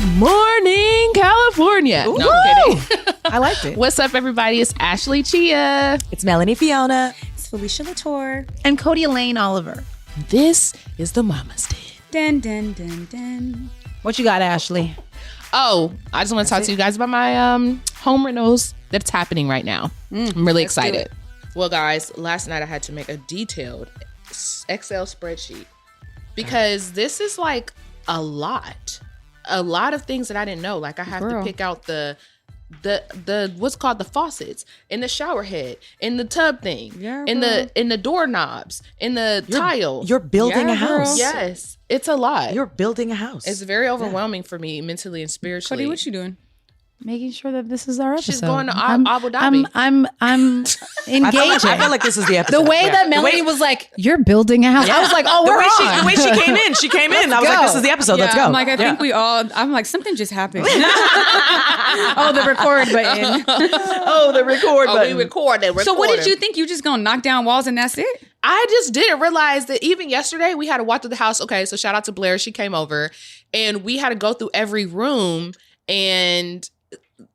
Good morning, California. Ooh. No, I'm kidding. I liked it. What's up, everybody? It's Ashley Chia. It's Melanie Fiona. It's Felicia Latour. And Cody Elaine Oliver. This is the Mama's Den. Dun, dun, dun, dun. What you got, Ashley? Oh, I just want to talk to you guys about my home renos that's happening right now. I'm really excited. Well, guys, last night I had to make a detailed Excel spreadsheet because this is like a lot of things that I didn't know. Like I have to pick out the what's called the faucets in the shower head, in the tub thing, in the doorknobs, in the tile. You're building a house. Yes, it's a lot. You're building a house. It's very overwhelming for me mentally and spiritually. Cody, what you doing? Making sure that this is our episode. She's going to Abu Dhabi. I'm engaging. I feel like this is the episode. The way that Melanie was like, "You're building a house." I was like, "Oh, we're on." The way she came in. I was like, "This is the episode. Let's go." I'm like, I think we all. I'm like, something just happened. Oh, the record button. the record button. We recorded. So, what did you think? You just gonna knock down walls and that's it? I just didn't realize that even yesterday we had to walk through the house. Okay, so shout out to Blair. She came over and we had to go through every room and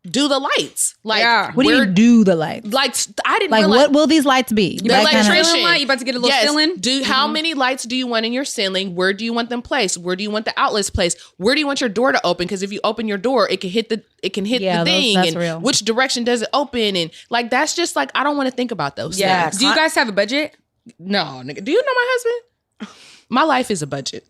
do the lights. Like, what do you do the lights? Like, I didn't like. realize. What will these lights be? The Like electrician. Light, you about to get a little ceiling? How many lights do you want in your ceiling? Where do you want them placed? Where do you want the outlets placed? Where do you want your door to open? Because if you open your door, it can hit the thing. That's and real. which direction does it open? And like that's just like I don't want to think about those things. Do you guys have a budget? No, nigga. Do you know my husband? My life is a budget.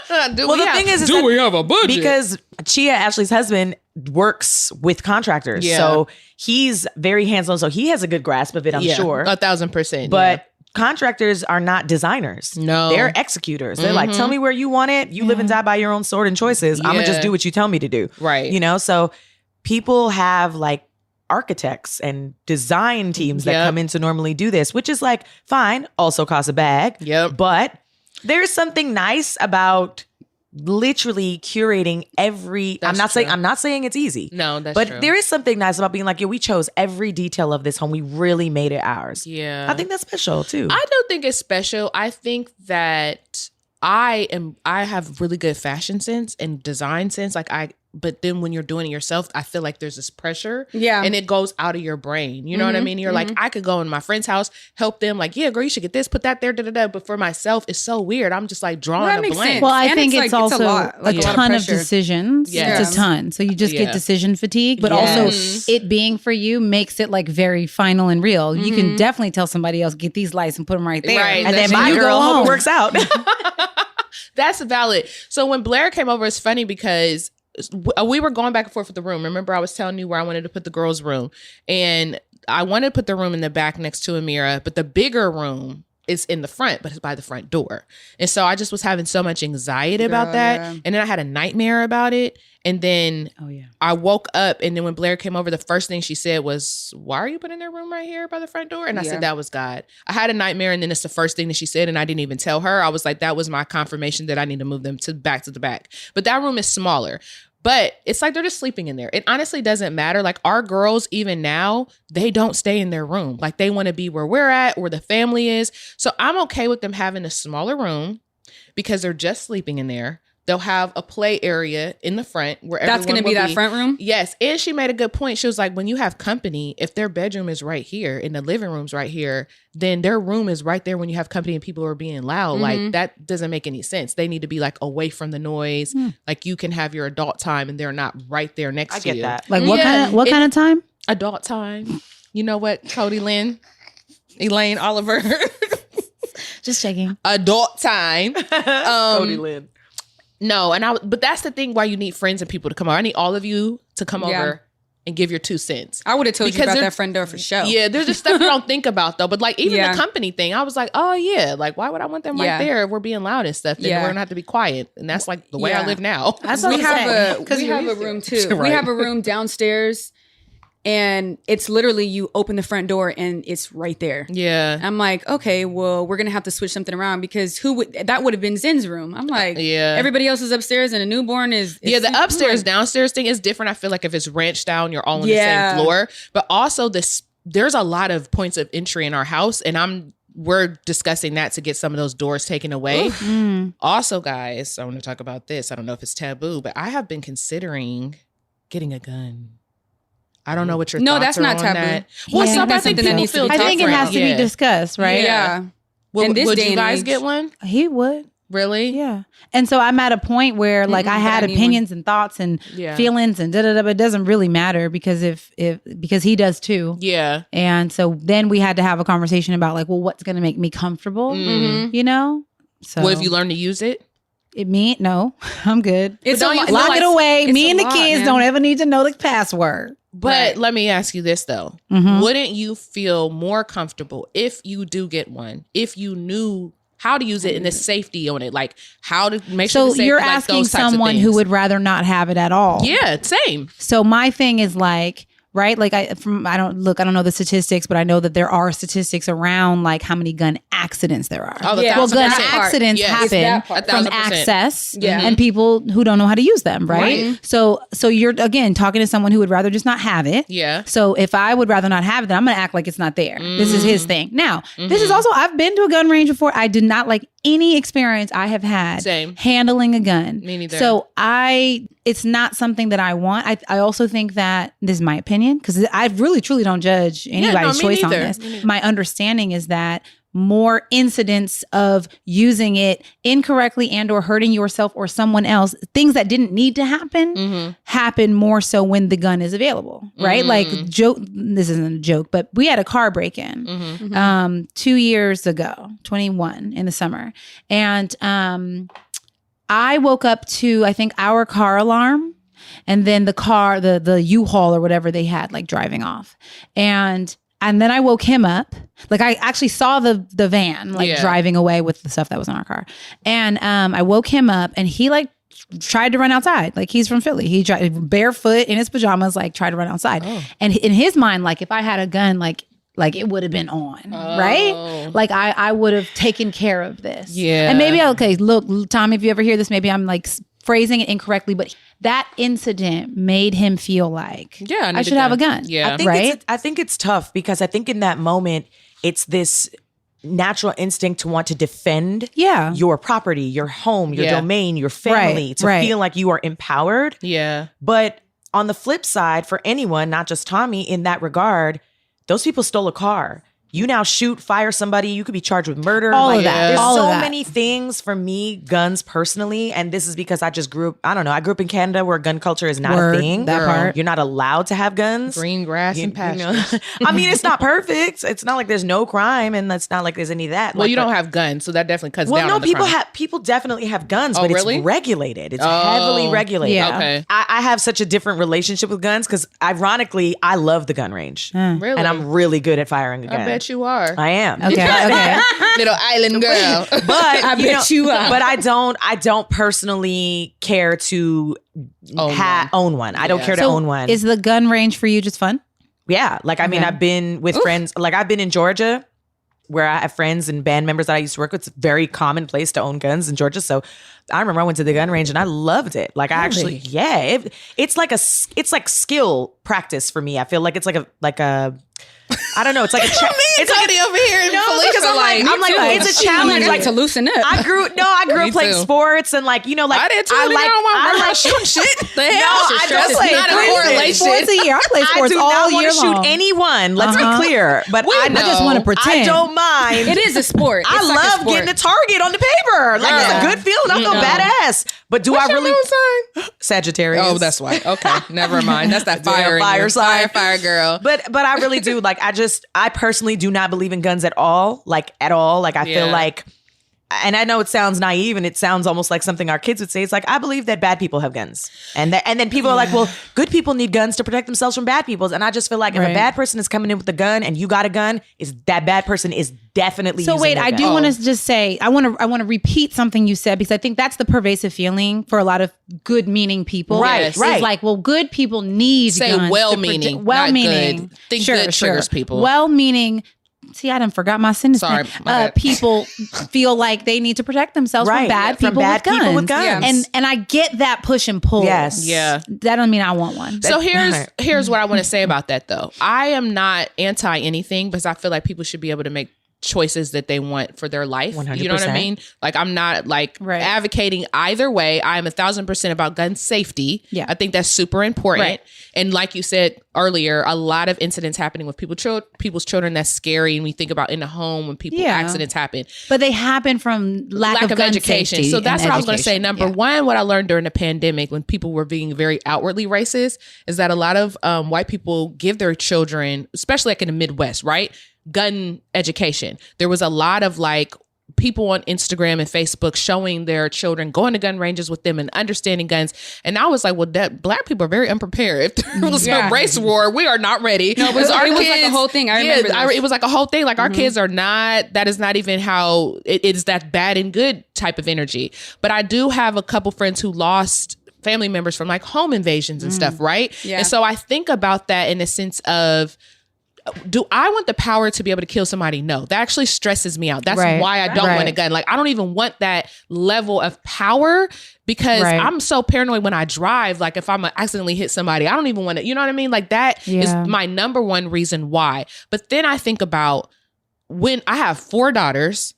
The thing is do we have a budget? Because Chia, Ashley's husband, works with contractors. Yeah. So he's very hands-on. So he has a good grasp of it, I'm sure. 1,000%. But contractors are not designers. No. They're executors. They're like, tell me where you want it. You live and die by your own sword and choices. I'm going to just do what you tell me to do. Right. You know, so people have like architects and design teams that come in to normally do this, which is like, fine, also costs a bag. Yep. But there's something nice about literally curating every. I'm not saying it's easy. No, that's but true. there is something nice about being like, we chose every detail of this home. We really made it ours. Yeah. I think that's special too. I don't think it's special. I think that I have really good fashion sense and design sense. But then when you're doing it yourself, I feel like there's this pressure. Yeah. And it goes out of your brain. You know what I mean? You're like, I could go in my friend's house, help them, like, yeah, girl, you should get this, put that there, da-da-da. But for myself, it's so weird. I'm just like drawing a blank. Sense. Well, I And think it's a also lot, like a a lot of ton of pressure. decisions. Yes. It's a ton. So you just get decision fatigue, but also it being for you makes it like very final and real. You can definitely tell somebody else, get these lights and put them right there. Right. and then That's my you girl, go hope home. it works out. That's valid. So when Blair came over, it's funny because we were going back and forth with the room. Remember, I was telling you where I wanted to put the girls' room. And I wanted to put the room in the back next to Amira, but the bigger room is in the front, but it's by the front door. And so I just was having so much anxiety about that. Yeah. And then I had a nightmare about it. And then I woke up, and then when Blair came over, the first thing she said was, why are you putting their room right here by the front door? And I said, that was God. I had a nightmare, and then it's the first thing that she said, and I didn't even tell her. I was like, that was my confirmation that I need to move them to the back. But that room is smaller. But it's like they're just sleeping in there. It honestly doesn't matter. Like our girls, even now, they don't stay in their room. Like they want to be where we're at, where the family is. So I'm okay with them having a smaller room because they're just sleeping in there. They'll have a play area in the front where That's going to be that front room? Yes. And she made a good point. She was like, when you have company, if their bedroom is right here and the living room's right here, then their room is right there when you have company and people are being loud. Like that doesn't make any sense. They need to be like away from the noise. Like you can have your adult time and they're not right there next to you. I get that. Like what kind of time? Adult time. You know what, Cody Elaine Oliver. Just checking. Adult time. Cody Lynn. No, but that's the thing why you need friends and people to come over. I need all of you to come over and give your 2 cents. I would have told you about that front door for sure. Yeah, there's just stuff you don't think about though. But like even the company thing, I was like, oh yeah, like why would I want them right there if we're being loud and stuff? Then we're gonna have to be quiet. And that's like the way I live now. We have a room too. Right. We have a room downstairs. And it's literally you open the front door and it's right there. Yeah. I'm like, okay, well, we're going to have to switch something around because that would have been Zen's room. I'm like, everybody else is upstairs and a newborn is. The upstairs, downstairs thing is different. I feel like if it's ranch down, you're all on the same floor. But also there's a lot of points of entry in our house and I'm we're discussing that to get some of those doors taken away. Also, guys, I want to talk about this. I don't know if it's taboo, but I have been considering getting a gun. I don't know what your thoughts that's are not on taboo. that. Well, that's something that needs to be I think it has to be discussed, right? Yeah. Would you guys get one? He would. Really? Yeah. And so I'm at a point where like I had opinions and thoughts and feelings and but it doesn't really matter because because he does too. Yeah. And so then we had to have a conversation about like, well, what's going to make me comfortable? You know? So what if you learn to use it? No, I'm good. It's lock it away. Me and the kids don't ever need to know the password. But let me ask you this though. Wouldn't you feel more comfortable if you do get one, if you knew how to use it and the safety on it, like how to make sure So you're asking someone who would rather not have it at all. Yeah, same. So my thing is like, right? Like I don't know the statistics, but I know that there are statistics around like how many gun accidents there are. Oh, well, gun accidents happen from access and people who don't know how to use them, right? So you're again talking to someone who would rather just not have it. Yeah. So if I would rather not have it, then I'm going to act like it's not there. This is his thing. Now, this is also, I've been to a gun range before. I did not like any experience I have had handling a gun. Me neither. So it's not something that I want. I also think that, this is my opinion, because I really truly don't judge anybody's choice on this. My understanding is that more incidents of using it incorrectly and or hurting yourself or someone else, things that didn't need to happen, happen more so when the gun is available, right? Like this isn't a joke, but we had a car break-in 2 years ago, 21 in the summer. And I woke up to, I think, our car alarm and then the car, the U-Haul or whatever they had like driving off. And then I woke him up. Like I actually saw the van like driving away with the stuff that was in our car. And I woke him up and he like tried to run outside. Like he's from Philly. He tried barefoot in his pajamas, like tried to run outside. And in his mind, like if I had a gun, like it would have been on, right? Like I would have taken care of this. Yeah. And maybe, okay, look, Tom, if you ever hear this, maybe I'm like phrasing it incorrectly, but that incident made him feel like I should have a gun. Yeah. I think it's tough because I think in that moment, it's this natural instinct to want to defend your property, your home, your domain, your family, to feel like you are empowered. Yeah. But on the flip side, for anyone, not just Tommy, in that regard, those people stole a car. You now fire somebody, you could be charged with murder. All of that. There's all so of that. many things for me, guns personally. And this is because I just grew up, I don't know, I grew up in Canada where gun culture is not a thing. That part. You're not allowed to have guns. Green grass and pastures. I mean, it's not perfect. It's not like there's no crime and it's not like there's any of that. Well, you don't have guns, so that definitely cuts down on the crime. People definitely have guns, but really? it's regulated. It's heavily regulated. Yeah. Okay. I have such a different relationship with guns because ironically, I love the gun range. Really? And I'm really good at firing a gun. I bet you are. I am. Okay. Little island girl. But I bet you are. But I don't personally care to own one. I don't care to own one. Is the gun range for you just fun? Yeah. Like, I mean, I've been with friends. Like, I've been in Georgia where I have friends and band members that I used to work with. It's a very common place to own guns in Georgia. So I remember I went to the gun range and I loved it. Like, I actually, it's like skill practice for me. I feel like it's like a I don't know. It's like it's Cody over here. Because I'm like, it's a challenge. Like to loosen up. I grew up playing sports and like, you know, like I did too. I like shooting shit. The hell? I don't play not a correlation. Sports a year. I play sports all year long. I do not want to shoot anyone. Let's be clear. But I just want to pretend. I don't mind. It is a sport. I love getting a target on the paper. Like it's a good feeling. I feel badass. But do I really? Sagittarius. Oh, that's why. Okay, never mind. That's that fire. Fire sign. Fire girl. But I really do. Like I personally do not believe in guns at all. Like at all. Like I feel like, and I know it sounds naive and it sounds almost like something our kids would say. It's like, I believe that bad people have guns. And then people are like, well, good people need guns to protect themselves from bad people. And I just feel like if a bad person is coming in with a gun and you got a gun, that bad person is definitely so wait, I do want to just say, I want to repeat something you said because I think that's the pervasive feeling for a lot of good meaning people. Right. It's like, well, good people need guns. Well-meaning. Well-meaning. Think good triggers people. Well-meaning. See, I done forgot my sentence. Sorry, people feel like they need to protect themselves from bad people with guns. Yeah. And I get that push and pull. Yes. Yeah. That don't mean I want one. So here's what I want to say about that though. I am not anti anything because I feel like people should be able to make choices that they want for their life. 100%. You know what I mean? Like, I'm not like advocating either way. I am 1,000% about gun safety. Yeah. I think that's super important. Right. And like you said earlier, a lot of incidents happening with people's children, that's scary. And we think about in the home when accidents happen. But they happen from lack of education. So that's what I was going to say. Number one, what I learned during the pandemic when people were being very outwardly racist is that a lot of white people give their children, especially like in the Midwest, right? Gun education. There was a lot of like people on Instagram and Facebook showing their children going to gun ranges with them and understanding guns. And I was like, well, black people are very unprepared. If there was a race war, we are not ready. No, it was like a whole thing. I remember it was like a whole thing. Like our kids are not, that is not even how it is, that bad and good type of energy. But I do have a couple friends who lost family members from like home invasions and stuff, right? Yeah. And so I think about that in the sense of, do I want the power to be able to kill somebody? No, that actually stresses me out. That's why I don't want a gun. Like, I don't even want that level of power because I'm so paranoid when I drive. Like, if I'm accidentally hit somebody, I don't even want to, you know what I mean? Like, that is my number one reason why. But then I think about when I have 4 daughters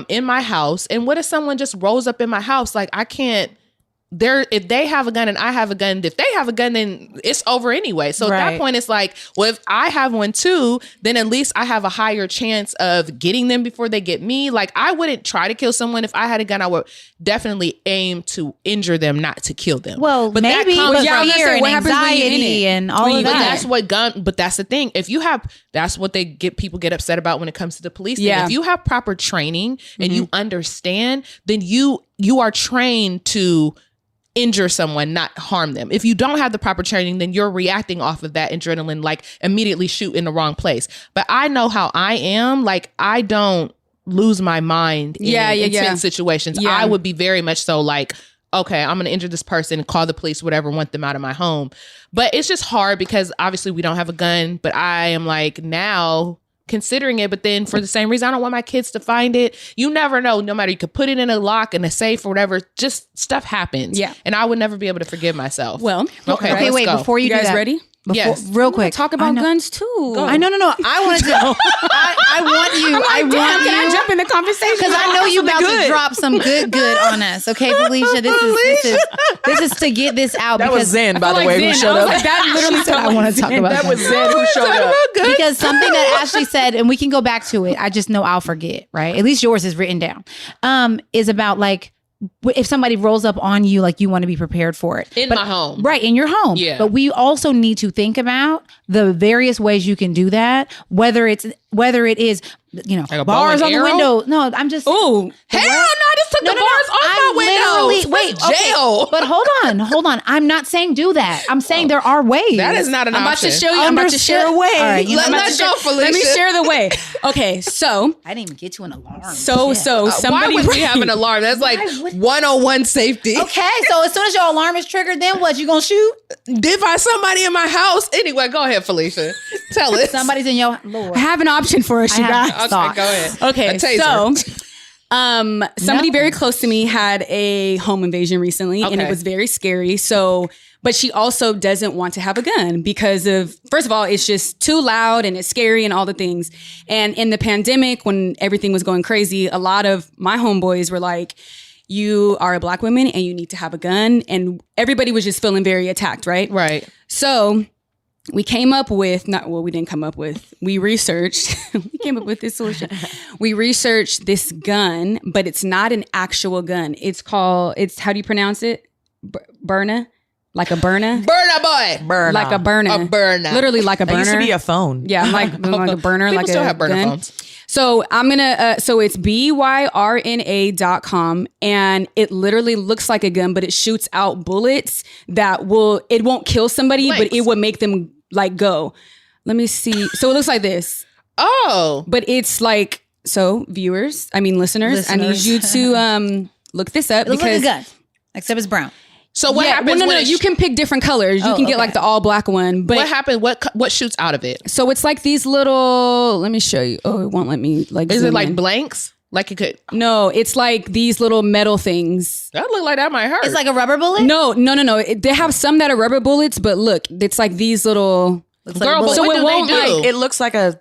in my house, and what if someone just rolls up in my house? Like, I can't. If they have a gun and I have a gun, if they have a gun, then it's over anyway. So at that point, it's like, well, if I have one too, then at least I have a higher chance of getting them before they get me. Like, I wouldn't try to kill someone. If I had a gun, I would definitely aim to injure them, not to kill them. Well, but maybe, but fear and anxiety and all of that. But that's the thing. If you have, that's what people get upset about when it comes to the police. Yeah. If you have proper training and you understand, then you are trained to injure someone, not harm them. If you don't have the proper training, then you're reacting off of that adrenaline, like immediately shoot in the wrong place. But I know how I am. Like, I don't lose my mind in intense situations. I would be very much so like, okay, I'm going to injure this person, call the police, whatever, want them out of my home. But it's just hard because obviously we don't have a gun, but I am like now considering it, but then for the same reason, I don't want my kids to find it. You never know. No matter, you could put it in a lock, in a safe or whatever, just stuff happens. Yeah. And I would never be able to forgive myself. Well, okay, wait, go. Before you guys ready? Yes. Real quick. Talk about guns too. No. I wanted to. I want you. Can I jump in the conversation? Because I know you about to drop some good on us. Okay, Felicia. This is to get this out. That was Zen, by the way, who showed up. That literally said I want to talk about. That was Zen who showed up. Because something that Ashley said, and we can go back to it. I just know I'll forget. Right. At least yours is written down. Is about like, if somebody rolls up on you, like, you want to be prepared for it. My home. Right, in your home. Yeah. But we also need to think about the various ways you can do that, whether it is, like bars on the window. No, I'm just... Oh, hell no, I just took the bars off my window. Wait, jail. Okay, but hold on. I'm not saying do that. I'm saying there are ways. That is not an option. I'm about to show you. I'm about to share a way. All right, let's go, Felicia. Let me share the way. Okay, so... I didn't even get you an alarm. So somebody... Why would we have an alarm? That's like 101 safety. Okay, so as soon as your alarm is triggered, then what? You gonna shoot? If I somebody in my house? Anyway, go ahead, Felicia. Tell us. Somebody's in your... Lord. I have an option for us, you guys. Okay, go ahead. Okay, so somebody very close to me had a home invasion recently, and it was very scary. So, but she also doesn't want to have a gun because of, first of all, it's just too loud and it's scary and all the things. And in the pandemic, when everything was going crazy, a lot of my homeboys were like, you are a Black woman and you need to have a gun. And everybody was just feeling very attacked, right? Right. So we came up with, we researched, we came up with this solution. We researched this gun, but it's not an actual gun. It's how do you pronounce it? Burner? Like a burner? Burner boy. Burner. Like a burner. A burner. Literally like a burner. That used to be a phone. Yeah, like a burner. People like still a have burner gun. phones. So I'm gonna, so it's byrna.com, and it literally looks like a gun, but it shoots out bullets it won't kill somebody, but it would make them like go. Let me see. So it looks like this. Oh. But it's like, so listeners, I need you to look this up. It looks like a gun, except it's brown. So what happens? No, you can pick different colors. You can get like the all black one. But what happened? What shoots out of it? So it's like these little. Let me show you. Oh, it won't let me like. Is it like blanks? Like it could? No, it's like these little metal things. That look like that might hurt. It's like a rubber bullet. No. They have some that are rubber bullets, but look, it's like these little. Girl, but so what do they do? It looks like a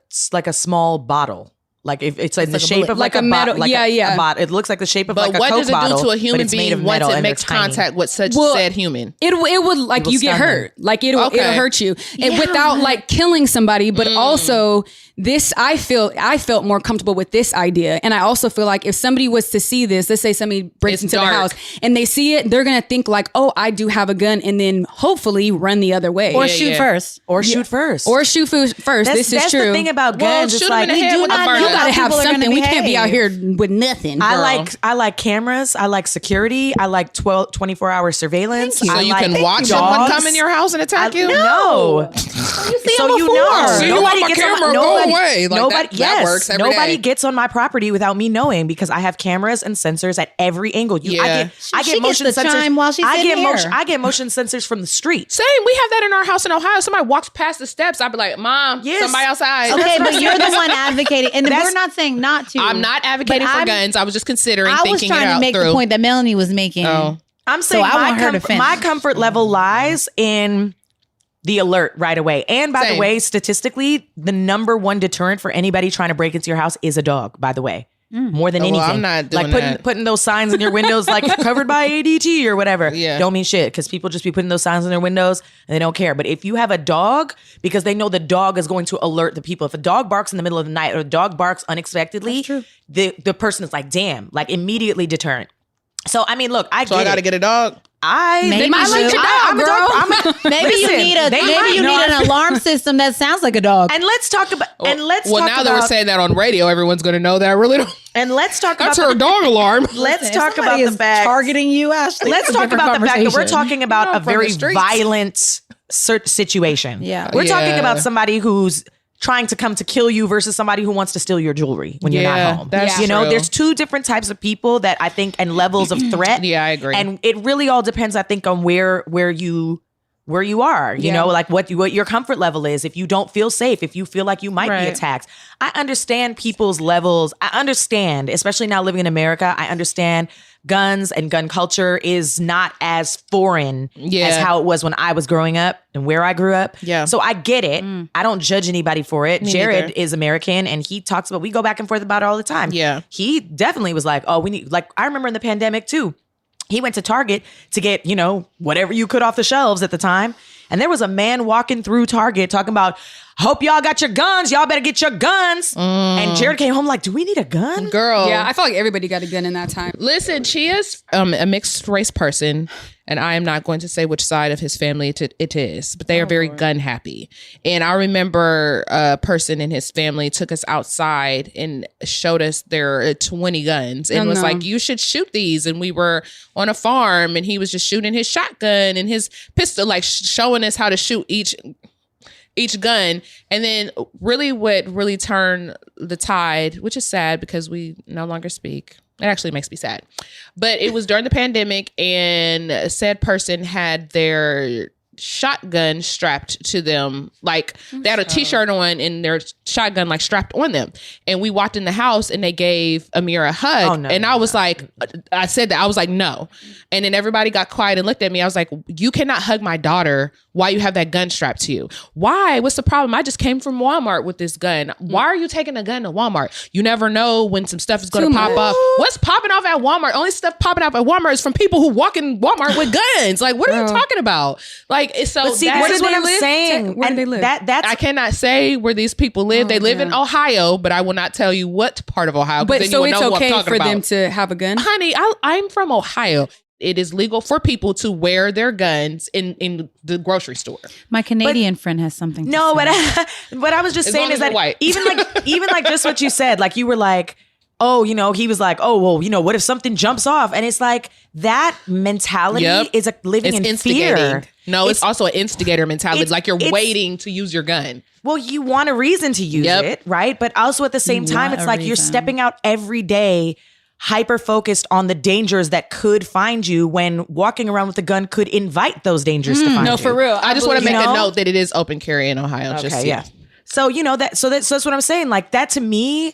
small bottle. Like if it's in the shape of like a metal, a bot. It looks like the shape of like a Coke bottle. But what does it do to a human being once it makes contact with said human? It would like you get hurt. Like it'll hurt you and without like killing somebody. But also this, I felt more comfortable with this idea. And I also feel like if somebody was to see this, let's say somebody breaks into the house and they see it, they're going to think like, oh, I do have a gun, and then hopefully run the other way. Or shoot first. Or shoot first. This is true. That's the thing about guns. It's like, you gotta have something. We can't be out here with nothing. I like cameras. I like security. I like 24-hour surveillance. So you can watch someone come in your house and attack you? No. So you know. So you want my camera go away. That works every day. Nobody gets on my property without me knowing, because I have cameras and sensors at every angle. I get motion sensors while she's sitting here. I get motion sensors from the street. Same. We have that in our house in Ohio. Somebody walks past the steps, I'd be like, Mom, somebody outside. Okay, but you're the one advocating. And we're not saying not to. I'm not advocating for guns. I was just considering thinking it out. I was trying to make the point that Melanie was making. I'm saying my comfort level lies in the alert right away. And by the way, statistically, the number one deterrent for anybody trying to break into your house is a dog, by the way. More than anything. I'm not doing like putting those signs in your windows like covered by ADT or whatever. Yeah. Don't mean shit, because people just be putting those signs in their windows and they don't care. But if you have a dog, because they know the dog is going to alert the people. If a dog barks in the middle of the night or a dog barks unexpectedly, the person is like, damn, like immediately deterrent. So, I mean, look, I got to get a dog. Maybe you need an alarm system that sounds like a dog. And let's talk about. Now that we're saying that on radio, everyone's going to know that I really don't. And let's talk about that's her dog alarm. Let's talk about the fact targeting you, Ashley. Let's talk about the fact that we're talking about a very violent situation. Yeah, we're talking about somebody who's trying to come to kill you versus somebody who wants to steal your jewelry when you're not home. That's you know, true. There's two different types of people that I think, and levels of threat. Yeah, I agree. And it really all depends, I think, on where you are, you know, like what your comfort level is. If you don't feel safe, if you feel like you might be attacked. I understand people's levels. I understand, especially now living in America, I understand guns and gun culture is not as foreign as how it was when I was growing up and where I grew up. Yeah. So I get it. I don't judge anybody for it. Jared is American and he talks about, we go back and forth about it all the time. Yeah. He definitely was like, oh, we need, like, I remember in the pandemic too. He went to Target to get, you know, whatever you could off the shelves at the time. And there was a man walking through Target talking about, hope y'all got your guns. Y'all better get your guns. And Jared came home like, do we need a gun? Girl. Yeah, I feel like everybody got a gun in that time. Listen, she is a mixed race person. And I am not going to say which side of his family it is, but they are very gun happy. And I remember a person in his family took us outside and showed us their 20 guns and was like, you should shoot these. And we were on a farm and he was just shooting his shotgun and his pistol, like showing us how to shoot each gun. And then what really turned the tide, which is sad because we no longer speak. It actually makes me sad. But it was during the pandemic and a said person had their shotgun strapped to them. Like they had a t-shirt on and their shotgun like strapped on them. And we walked in the house and they gave Amir a hug. I was like, I said that. I was like, no. And then everybody got quiet and looked at me. I was like, you cannot hug my daughter while you have that gun strapped to you. Why? What's the problem? I just came from Walmart with this gun. Why are you taking a gun to Walmart? You never know when some stuff is going to pop off. What's popping off at Walmart? Only stuff popping off at Walmart is from people who walk in Walmart with guns. Like, what are you talking about? Like, so but see, what is what I'm saying. Where do they live? That's I cannot say where these people live. They live in Ohio, but I will not tell you what part of Ohio. But then so you will it's know okay what I'm for about. them to have a gun? Honey, I'm from Ohio. It is legal for people to wear their guns in the grocery store. My Canadian friend has something to say. What I was just saying is that white. even like just what you said, like you were like, oh, you know, he was like, oh, well, you know, what if something jumps off? And it's like that mentality is living in fear. No, it's also an instigator mentality. It's like you're waiting to use your gun. Well, you want a reason to use it, right? But also at the same time, it's like you're stepping out every day hyper focused on the dangers that could find you when walking around with a gun could invite those dangers to find you. No, for real. I just want to make a note that it is open carry in Ohio. Okay, So, you know, that's what I'm saying. Like that to me,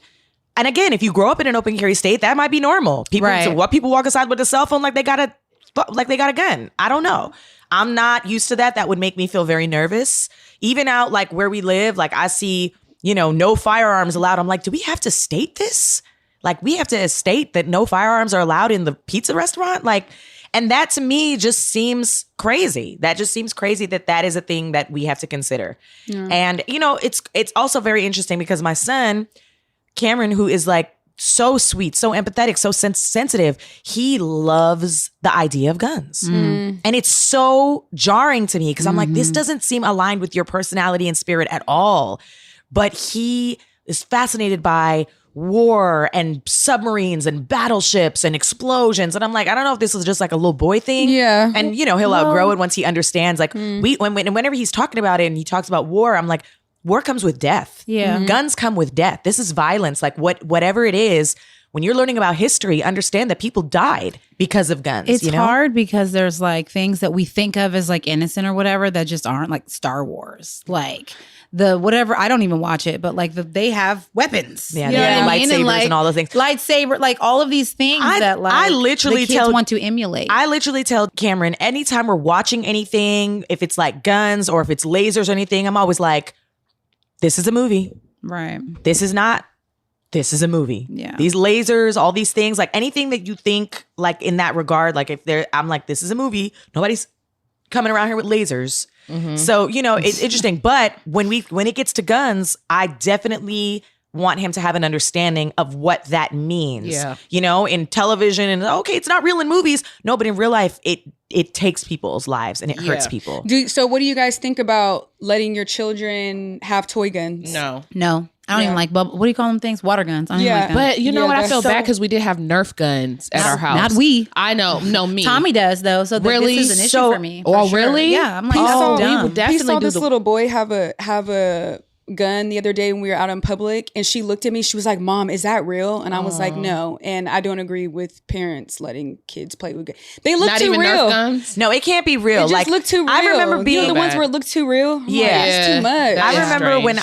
and again, if you grow up in an open carry state, that might be normal. People walk outside with a cell phone like they got a gun. I don't know. I'm not used to that. That would make me feel very nervous. Even out like where we live, like I see no firearms allowed. I'm like, do we have to state this? Like, we have to state that no firearms are allowed in the pizza restaurant? Like, and that to me just seems crazy. That just seems crazy that is a thing that we have to consider. Yeah. And, it's also very interesting because my son, Cameron, who is like so sweet, so empathetic, so sensitive, he loves the idea of guns. And it's so jarring to me because I'm like, this doesn't seem aligned with your personality and spirit at all. But he is fascinated by war and submarines and battleships and explosions. And I'm like, I don't know if this is just like a little boy thing. Yeah. And, he'll outgrow it once he understands. Like, whenever he's talking about it and he talks about war, I'm like, war comes with death. Yeah. Guns come with death. This is violence. Like, whatever it is, when you're learning about history, understand that people died because of guns. It's hard because there's like things that we think of as like innocent or whatever that just aren't, like Star Wars. Like the whatever, I don't even watch it, but like they have weapons. Yeah, lightsabers and all those things. Lightsaber, like all of these things that like I literally the kids want to emulate. I literally tell Cameron, anytime we're watching anything, if it's like guns or if it's lasers or anything, I'm always like, this is a movie. Right. This is not. This is a movie. Yeah. These lasers, all these things, like anything that you think like in that regard, like I'm like, this is a movie. Nobody's coming around here with lasers. So, it's interesting. But when it gets to guns, I definitely want him to have an understanding of what that means. Yeah. In television and okay, it's not real in movies. No, but in real life, it takes people's lives and it hurts people. So what do you guys think about letting your children have toy guns? No. I don't even like what do you call them things? Water guns. I don't even like them. But you know what? I feel bad because we did have Nerf guns at our house. Not we. I know. No, me. Tommy does though. So really? This is an issue for me. Oh, sure. really? Yeah. I'm like, we would definitely he saw do this little boy have a gun the other day when we were out in public, and she looked at me. She was like, "Mom, is that real?" And I was like, "No." And I don't agree with parents letting kids play with guns. They look Not too even real. Nerf guns? No, it can't be real. It just looked too real. I remember being the ones where it looked too real. I'm like, it's too much.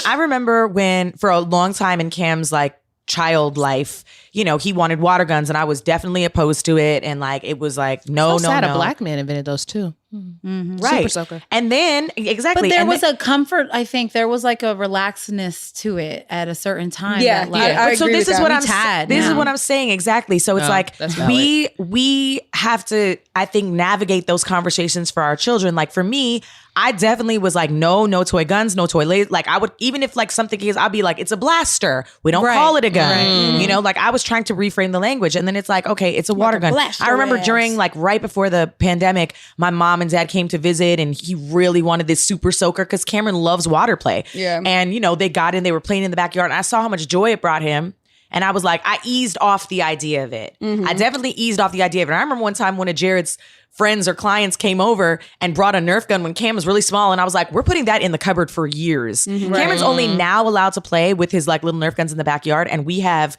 I remember when for a long time in Cam's like child life, he wanted water guns, and I was definitely opposed to it. And like it was like no. A black man invented those too. Right. Super soaker. And then exactly. But there was a comfort. I think there was like a relaxedness to it at a certain time. Yeah. That, like, I so agree this with is that. what this is what I'm saying exactly. So it's like that's valid. we have to, I think, navigate those conversations for our children. Like for me, I definitely was like, no toy guns, no toy lasers. Like I would, even if like something is, I'd be like, it's a blaster. We don't call it a gun. Like I was trying to reframe the language, and then it's like, okay, it's a water gun. I remember during like right before the pandemic, my mom and dad came to visit, and he really wanted this super soaker because Cameron loves water play. Yeah. And they got in, they were playing in the backyard, and I saw how much joy it brought him. And I was like, I eased off the idea of it. I definitely eased off the idea of it. And I remember one time one of Jared's friends or clients came over and brought a Nerf gun when Cam was really small. And I was like, we're putting that in the cupboard for years. Cameron's only now allowed to play with his like little Nerf guns in the backyard. And we have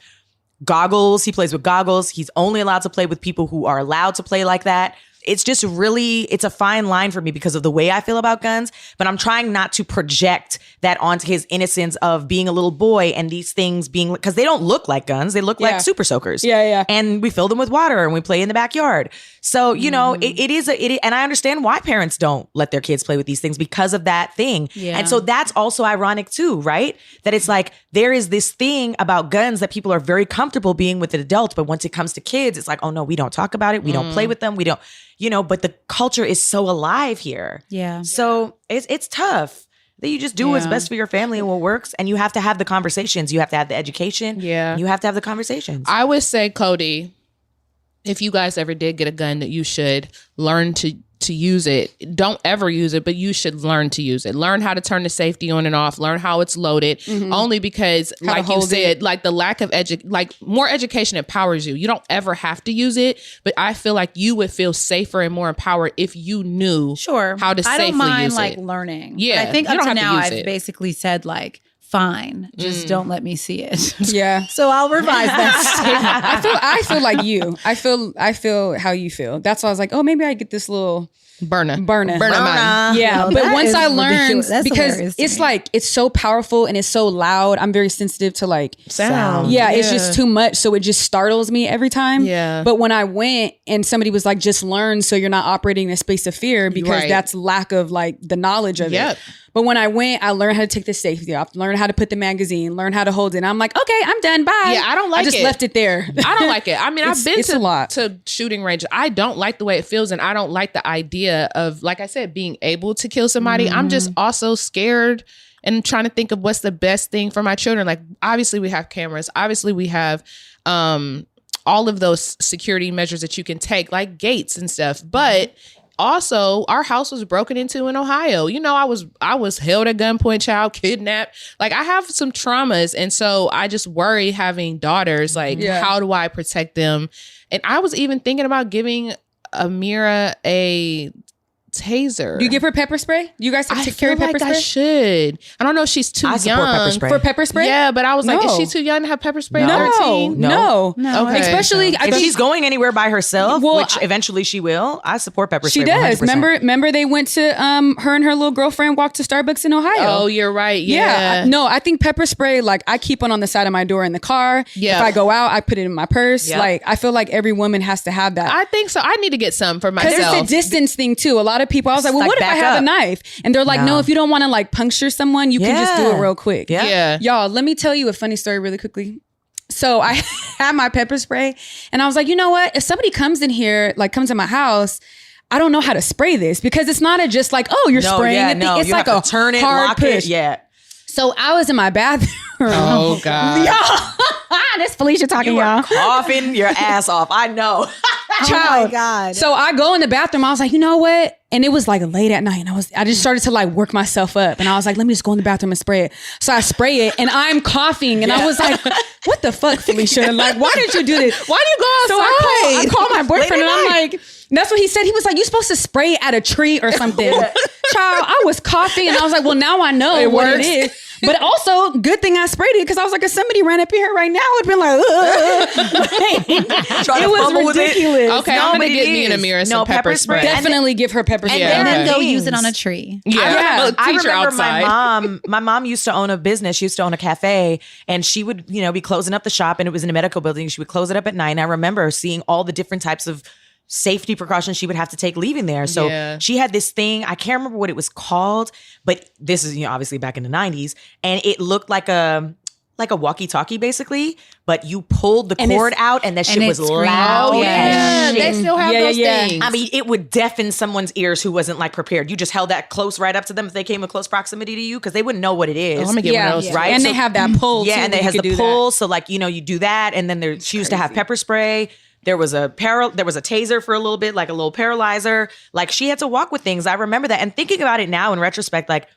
goggles. He plays with goggles. He's only allowed to play with people who are allowed to play like that. It's just really, it's a fine line for me because of the way I feel about guns, but I'm trying not to project that onto his innocence of being a little boy and these things being, because they don't look like guns. They look like super soakers. Yeah. And we fill them with water and we play in the backyard. So, it is, and I understand why parents don't let their kids play with these things because of that thing. Yeah. And so that's also ironic too, right? That it's like, there is this thing about guns that people are very comfortable being with an adult, but once it comes to kids, it's like, oh no, we don't talk about it. We don't play with them. We don't, but the culture is so alive here. Yeah. So it's tough. That you just do what's best for your family and what works. And you have to have the conversations. You have to have the education. Yeah. You have to have the conversations. I would say, Cody, if you guys ever did get a gun, that you should learn to use it. Don't ever use it, but you should learn to use it. Learn how to turn the safety on and off. Learn how it's loaded. Only because, like you said, like the lack of more education empowers you. You don't ever have to use it, but I feel like you would feel safer and more empowered if you knew how to safely use it. I don't mind like learning. Yeah, but I think you up don't to have now to use I've it. basically said like, fine, just don't let me see it. Yeah. So I'll revise that statement. I feel like you. I feel how you feel. That's why I was like, oh, maybe I get this little burner. Yeah, No, but that once is I learned, ridiculous. That's because hilarious to it's me. like it's so powerful and it's so loud. I'm very sensitive to like Sound. Yeah, it's just too much, so it just startles me every time. Yeah. But when I went and somebody was like, just learn so you're not operating in a space of fear, because Right. that's lack of like the knowledge of Yep. it. But when I went, I learned how to take the safety off, learned how to put the magazine, learn how to hold it. And I'm like, okay, I'm done. Bye. Yeah, I don't like it. I just left it there. I don't like it. I mean, I've been to shooting ranges. I don't like the way it feels, and I don't like the idea of, like I said, being able to kill somebody. I'm just also scared and trying to think of what's the best thing for my children. Like, obviously we have cameras. Obviously we have all of those security measures that you can take, like gates and stuff. But also, our house was broken into in Ohio. You know, I was held at gunpoint, child kidnapped. Like, I have some traumas. And so I just worry having daughters, like, how do I protect them? And I was even thinking about giving Amira a taser. Do you give her pepper spray? You guys have to carry pepper spray? I should. I don't know if she's too young. Pepper spray. For pepper spray? Yeah, but I was like, is she too young to have pepper spray? No. 13? No. Okay. Especially if she's going anywhere by herself, which eventually she will, I support pepper spray. She does. 100%. Remember they went to her and her little girlfriend walked to Starbucks in Ohio. Oh, you're right. Yeah. No, I think pepper spray, like, I keep one on the side of my door in the car. Yeah. If I go out, I put it in my purse. Yep. Like, I feel like every woman has to have that. I think so. I need to get some for myself. Because there's a distance thing too. A lot of people, I was like, well, what if I have a knife? And they're like, no, if you don't want to like puncture someone, you can just do it real quick. Yeah. Y'all, let me tell you a funny story really quickly. So I had my pepper spray and I was like, you know what? If somebody comes in here, like comes in my house, I don't know how to spray this because it's not just like, oh, you're spraying it. It's like a turn it, hard lock push. it. Yeah. So I was in my bathroom. Oh God. Y'all, that's Felicia talking, y'all. Coughing your ass off. I know. Child. Oh my God. So I go in the bathroom. I was like, you know what? And it was like late at night. And I just started to like work myself up. And I was like, let me just go in the bathroom and spray it. So I spray it and I'm coughing. And I was like, what the fuck, Felicia? Like, why did you do this? Why do you go outside? So I call my boyfriend and I'm like, that's what he said. He was like, you supposed to spray at a tree or something. Child, I was coughing and I was like, well, now I know what it is. But also, good thing I sprayed it because I was like, if somebody ran up in here right now, it would have been like, it was ridiculous. Okay, I'm going to get me and Amira some pepper spray. Definitely give her pepper spray. And then go use it on a tree. Yeah. I remember my mom used to own a business. She used to own a cafe and she would, be closing up the shop and it was in a medical building. She would close it up at night. And I remember seeing all the different types of safety precautions she would have to take leaving there. So she had this thing, I can't remember what it was called, but this is, obviously back in the 90s. And it looked like a walkie-talkie basically, but you pulled the cord out and that shit was loud. Oh, yeah. They still have those things. I mean, it would deafen someone's ears who wasn't like prepared. You just held that close right up to them if they came in close proximity to you because they wouldn't know what it is. Oh, I'm gonna get one of those. Right? And they have that pull too. Yeah, and it has the pull. So like, you do that and then she used to have pepper spray. There was a taser for a little bit, like a little paralyzer. Like she had to walk with things. I remember that. And thinking about it now in retrospect, like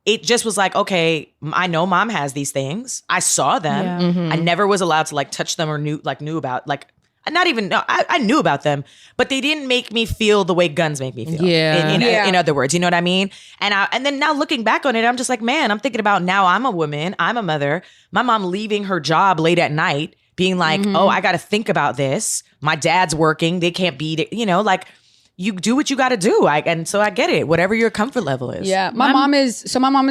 it just was like, okay, I know mom has these things. I saw them. Yeah. Mm-hmm. I never was allowed to like touch them or knew about like, not even, no, I knew about them, but they didn't make me feel the way guns make me feel. Yeah. In other words, you know what I mean? And then now looking back on it, I'm just like, man, I'm thinking about now I'm a woman, I'm a mother, my mom leaving her job late at night, being like, oh, I got to think about this. My dad's working. They can't beat it. Like you do what you got to do. And so I get it. Whatever your comfort level is. Yeah. My mom is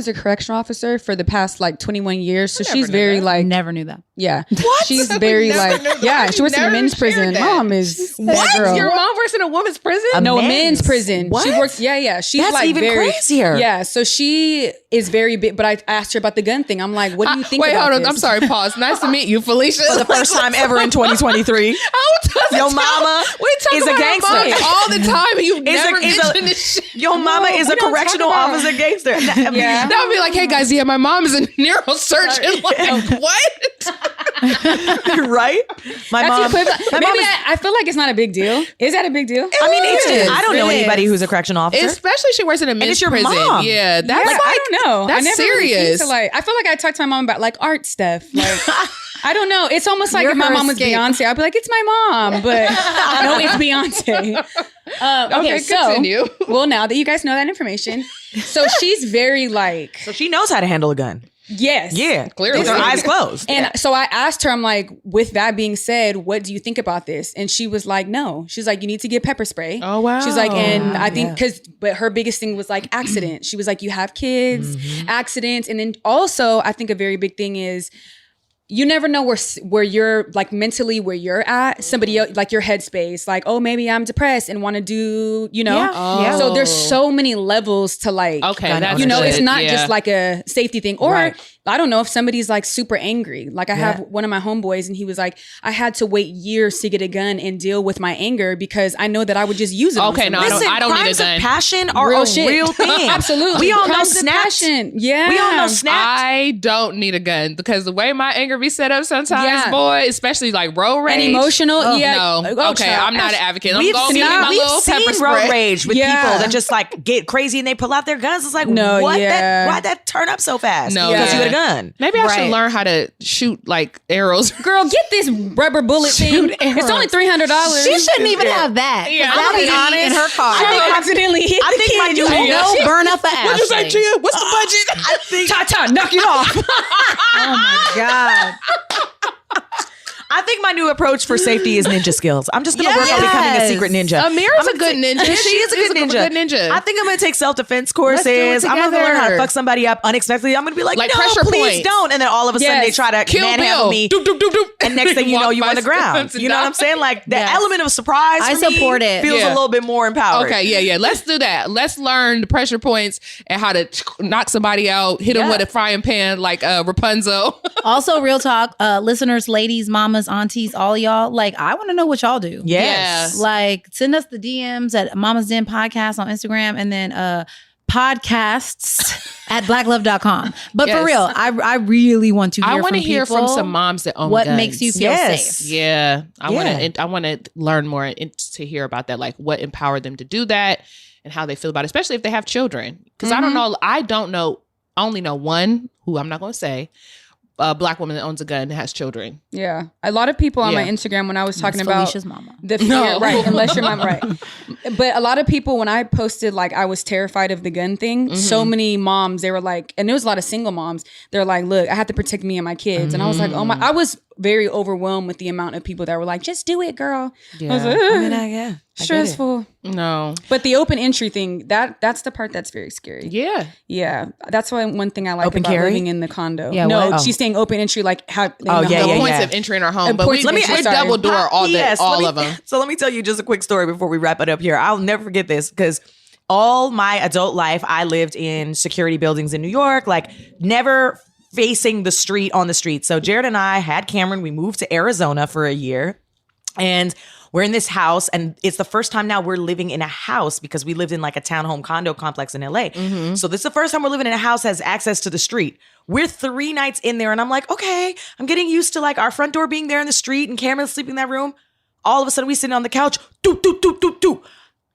a correctional officer for the past like 21 years. So she's very like. Never knew that. Yeah. What? She's very like, yeah, she works in a men's prison. That. Mom is what? that girl. Your mom works in a woman's prison? A men's prison. What? She works, yeah. She's That's like even very crazier. Yeah. So she is very big, but I asked her about the gun thing. I'm like, what do you think about Wait, hold on. this? I'm sorry, pause. Nice to meet you, Felicia. For the first time ever in 2023. Your mama is a gangster. All the time. You've never mentioned this shit. Your mama is a correctional officer gangster. Yeah. That would be like, hey guys, my mom is a neurosurgeon. Like, what? Right? My mom. I feel like it's not a big deal. Is that a big deal? I mean, I don't know anybody who's a correctional officer. Especially she works in a men's prison. Mom. Yeah, that's like, I don't know. That's I never serious. Really I feel like I talked to my mom about like art stuff. Like, I don't know. It's almost like if my mom was Beyonce, I'd be like, it's my mom, but no, it's Beyonce. Okay, continue. Well, now that you guys know that information, so she's very like. So she knows how to handle a gun. Yes. Yeah. Clearly. With her eyes closed. And so I asked her, I'm like, with that being said, what do you think about this? And she was like, no. She's like, you need to get pepper spray. Oh, wow. She's like, and I think but her biggest thing was like accidents. She was like, you have kids, accidents. And then also, I think a very big thing is, you never know where you're like mentally where you're at. Somebody else, like your headspace, like, oh, maybe I'm depressed and want to do, Yeah. Oh. So there's so many levels to like, okay, that's it's good. not just like a safety thing. Or I don't know if somebody's like super angry. Like I have one of my homeboys and he was like, I had to wait years to get a gun and deal with my anger because I know that I would just use it. Okay, no, listen, I don't need a gun. Crimes of passion are a real thing. Absolutely. We all know Crimes of snaps. passion. Yeah. We all know snaps. I don't need a gun because the way my anger be set up sometimes, boy, especially like road rage. And emotional. No. Okay, I'm not an advocate. I'm going to give my little pepper seen road spray. rage with people that just like get crazy and they pull out their guns. It's like, why'd that turn up so fast? No. Because you had a gun. Maybe I should learn how to shoot like arrows. Girl, get this rubber bullet thing. It's only $300. She shouldn't even have that. Yeah, I'm gonna be honest. In her car. Accidentally hit I think my new no burn up for Ashley. What'd you say, Chia? What's the budget? I think Ta-ta, knock it off. Oh my God. I think my new approach for safety is ninja skills. I'm just going to work on becoming a secret ninja. Amira's a good ninja. She is a good ninja. I think I'm going to take self-defense courses. I'm going to learn how to fuck somebody up unexpectedly. I'm going to be like no, pressure please points. don't. And then all of a sudden they try to manhandle me. Doop, doop, doop, doop. And next thing you know, you on the ground. You know what I'm saying? Like the element of surprise I for me support it. feels a little bit more empowered. Okay, yeah. Let's do that. Let's learn the pressure points and how to knock somebody out, hit them with a frying pan like Rapunzel. Also, real talk, listeners, ladies, mamas, aunties, all y'all, like, I want to know what y'all do. Yes. Like, send us the DMs at Mama's Den Podcast on Instagram and then podcasts at blacklove.com. But for real, I really want to hear from some moms that own what guns. makes you feel safe. Yeah. I want to learn more to hear about that, like what empowered them to do that and how they feel about it, especially if they have children. Because I only know one who I'm not going to say, a Black woman that owns a gun and has children. Yeah. A lot of people on my Instagram when I was talking about Felicia's mama. The fear, right, unless your mom, right. But a lot of people, when I posted like I was terrified of the gun thing, so many moms, they were like, and there was a lot of single moms, they're like, look, I have to protect me and my kids. And I was like, I was very overwhelmed with the amount of people that were like, just do it, girl. Yeah. I was like, stressful. No. But the open entry thing, that's the part that's very scary. Yeah. Yeah. That's why one thing I like open about carry? living in the condo. Yeah, no, what? she's saying open entry like how The points of entering our home. But we double door all of them. So let me tell you just a quick story before we wrap it up here. I'll never forget this because all my adult life, I lived in security buildings in New York, like never facing the street on the street. So Jared and I had Cameron. We moved to Arizona for a year and we're in this house, and it's the first time now we're living in a house because we lived in like a townhome condo complex in LA. So this is the first time we're living in a house that has access to the street. We're 3 nights in there and I'm like, okay, I'm getting used to like our front door being there in the street and Cameron's sleeping in that room. All of a sudden we sitting on the couch,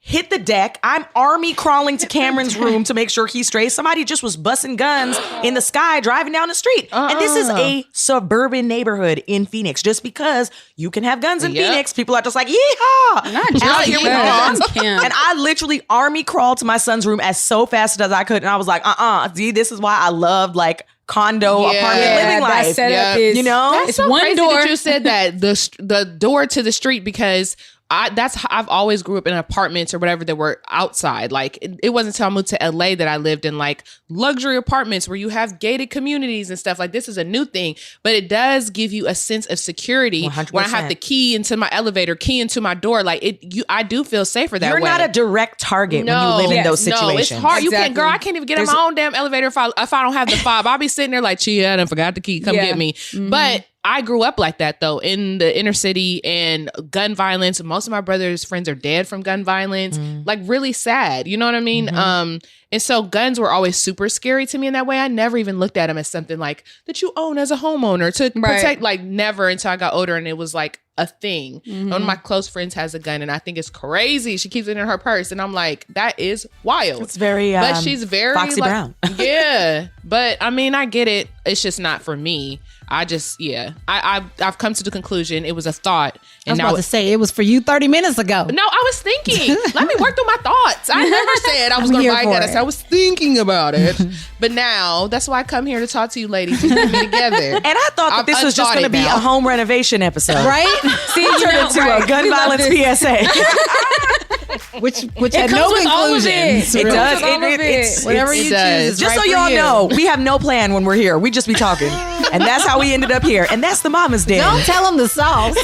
hit the deck. I'm army crawling to Cameron's room to make sure he's straight. Somebody just was busting guns in the sky driving down the street. And this is a suburban neighborhood in Phoenix. Just because you can have guns in Phoenix, people are just like, yeehaw! Not just here we go. And I literally army crawled to my son's room as so fast as I could. And I was like, see, this is why I loved like condo apartment living life. That setup is, you know, that's it's so one crazy door. that you said that the door to the street because I've always grew up in apartments or whatever that were outside. Like it wasn't until I moved to LA that I lived in like luxury apartments where you have gated communities and stuff. Like this is a new thing, but it does give you a sense of security 100%. when I have the key into my elevator, key into my door. Like I do feel safer that way. You're not a direct target when you live in those situations. No, it's hard. Exactly. You can't, girl. I can't even get in my own damn elevator if I don't have the fob. I'll be sitting there like, Chia, I done forgot the key. Come get me. But I grew up like that though, in the inner city and gun violence. Most of my brother's friends are dead from gun violence. Like really sad. You know what I mean? And so guns were always super scary to me in that way. I never even looked at them as something like that you own as a homeowner to protect, like never until I got older and it was like a thing. One of my close friends has a gun and I think it's crazy. She keeps it in her purse and I'm like, that is wild. It's very, but she's very Foxy like, Brown. Yeah. But I mean, I get it. It's just not for me. I've come to the conclusion it was a thought. And I was about to say it was for you 30 minutes ago. No, I was thinking. Let me work through my thoughts. I never said I was going to buy a gun. I said I was thinking about it. But now that's why I come here to talk to you ladies and put me together. And I thought that this was just going to be a home renovation episode, right? See, it turned into a gun violence PSA. which had no conclusions. It does. It's whatever you choose. Just so y'all know, we have no plan when we're here. We just be talking, and that's how we ended up here. And that's the Mama's Den. Don't tell them the sauce.